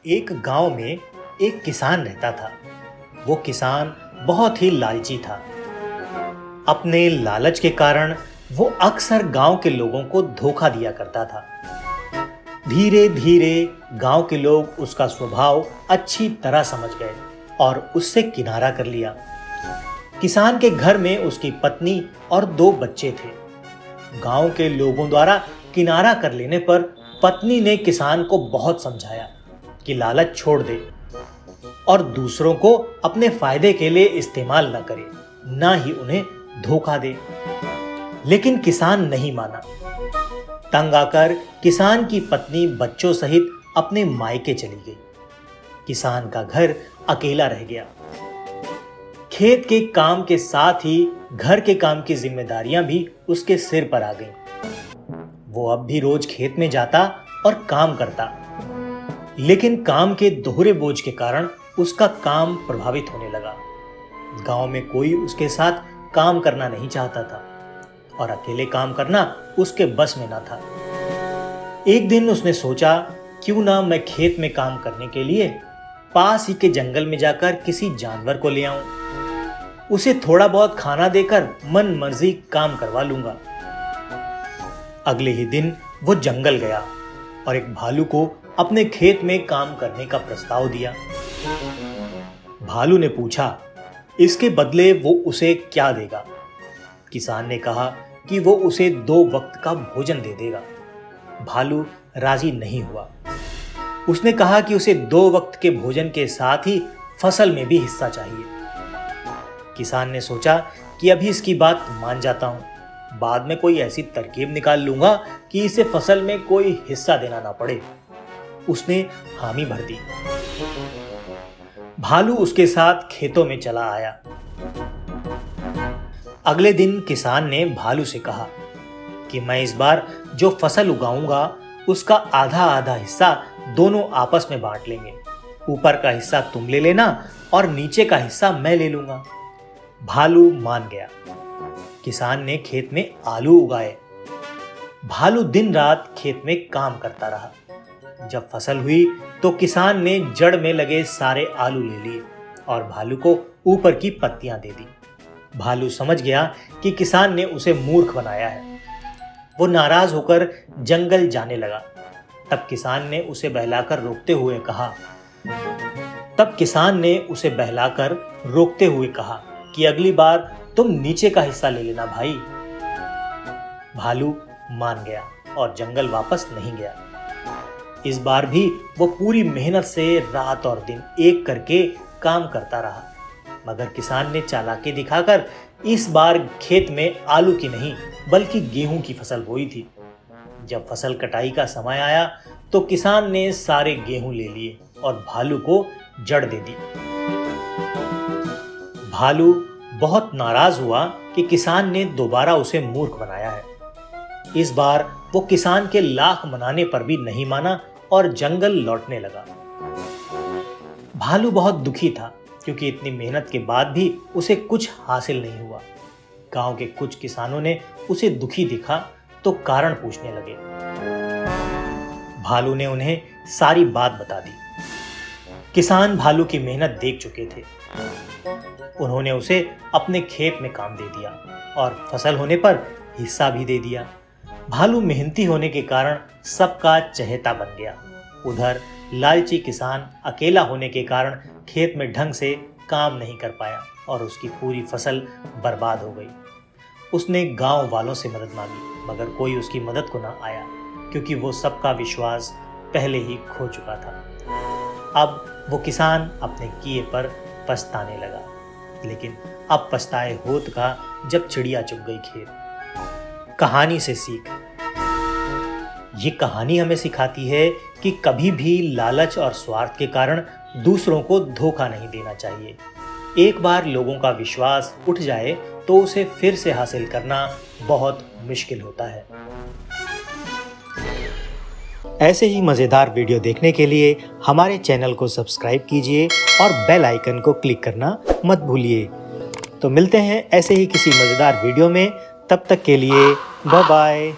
एक गांव में एक किसान रहता था। वो किसान बहुत ही लालची था। अपने लालच के कारण वो अक्सर गांव के लोगों को धोखा दिया करता था। धीरे धीरे गांव के लोग उसका स्वभाव अच्छी तरह समझ गए और उससे किनारा कर लिया। किसान के घर में उसकी पत्नी और 2 बच्चे थे। गांव के लोगों द्वारा किनारा कर लेने पर पत्नी ने किसान को बहुत समझाया कि लालच छोड़ दे और दूसरों को अपने फायदे के लिए इस्तेमाल न करे, ना ही उन्हें धोखा दे। लेकिन किसान नहीं माना। तंग आकर किसान की पत्नी बच्चों सहित अपने मायके चली गई। किसान का घर अकेला रह गया। खेत के काम के साथ ही घर के काम की जिम्मेदारियां भी उसके सिर पर आ गईं। वो अब भी रोज खेत में जाता और काम करता, लेकिन काम के दोहरे बोझ के कारण उसका काम प्रभावित होने लगा। गांव में कोई उसके साथ काम करना नहीं चाहता था और अकेले काम करना उसके बस में न था। एक दिन उसने सोचा, क्यों ना मैं खेत में काम करने के लिए पास ही के जंगल में जाकर किसी जानवर को ले आऊं। उसे थोड़ा बहुत खाना देकर मन मर्जी काम करवा लूंगा। अगले ही दिन वो जंगल गया और एक भालू को अपने खेत में काम करने का प्रस्ताव दिया। भालू ने पूछा, इसके बदले वो उसे क्या देगा? किसान ने कहा कि वो उसे 2 वक्त का भोजन दे देगा। भालू राजी नहीं हुआ। उसने कहा कि उसे 2 वक्त के भोजन के साथ ही फसल में भी हिस्सा चाहिए। किसान ने सोचा कि अभी इसकी बात मान जाता हूं, बाद में कोई ऐसी तरकीब निकाल लूंगा कि इसे फसल में कोई हिस्सा देना ना पड़े। उसने हामी भर दी। भालू उसके साथ खेतों में चला आया। अगले दिन किसान ने भालू से कहा कि मैं इस बार जो फसल उगाऊंगा उसका आधा आधा हिस्सा दोनों आपस में बांट लेंगे। ऊपर का हिस्सा तुम ले लेना और नीचे का हिस्सा मैं ले लूंगा। भालू मान गया। किसान ने खेत में आलू उगाए। भालू दिन रात खेत में काम करता रहा। जब फसल हुई तो किसान ने जड़ में लगे सारे आलू ले लिए और भालू को ऊपर की पत्तियां दे दी। भालू समझ गया कि किसान ने उसे मूर्ख बनाया है। वो नाराज होकर जंगल जाने लगा। तब किसान ने उसे बहलाकर रोकते हुए कहा कि अगली बार तुम नीचे का हिस्सा ले लेना भाई। भालू मान गया और जंगल वापस नहीं गया। इस बार भी वो पूरी मेहनत से रात और दिन एक करके काम करता रहा, मगर किसान ने चालाकी दिखाकर इस बार खेत में आलू की नहीं बल्कि गेहूं की फसल बोई थी। जब फसल कटाई का समय आया तो किसान ने सारे गेहूं ले लिए और भालू को जड़ दे दी। भालू बहुत नाराज हुआ कि किसान ने दोबारा उसे मूर्ख बनाया है। इस बार वो किसान के लाख मनाने पर भी नहीं माना और जंगल लौटने लगा। भालू बहुत दुखी था क्योंकि इतनी मेहनत के बाद भी उसे कुछ हासिल नहीं हुआ। गांव के कुछ किसानों ने उसे दुखी दिखा तो कारण पूछने लगे। भालू ने उन्हें सारी बात बता दी। किसान भालू की मेहनत देख चुके थे। उन्होंने उसे अपने खेत में काम दे दिया और फसल होने पर हिस्सा भी दे दिया। भालू मेहनती होने के कारण सबका चहेता बन गया। उधर लालची किसान अकेला होने के कारण खेत में ढंग से काम नहीं कर पाया और उसकी पूरी फसल बर्बाद हो गई। उसने गांव वालों से मदद मांगी, मगर कोई उसकी मदद को ना आया क्योंकि वो सबका विश्वास पहले ही खो चुका था। अब वो किसान अपने किए पर पछताने लगा, लेकिन अब पछताए होत का जब चिड़िया चुग गई खेत। कहानी से सीख। ये कहानी हमें सिखाती है कि कभी भी लालच और स्वार्थ के कारण दूसरों को धोखा नहीं देना चाहिए। एक बार लोगों का विश्वास उठ जाए तो उसे फिर से हासिल करना बहुत मुश्किल होता है। ऐसे ही मज़ेदार वीडियो देखने के लिए हमारे चैनल को सब्सक्राइब कीजिए और बेल आइकन को क्लिक करना मत भूलिए। तो मिलते हैं ऐसे ही किसी मज़ेदार वीडियो में। तब तक के लिए बाय बाय।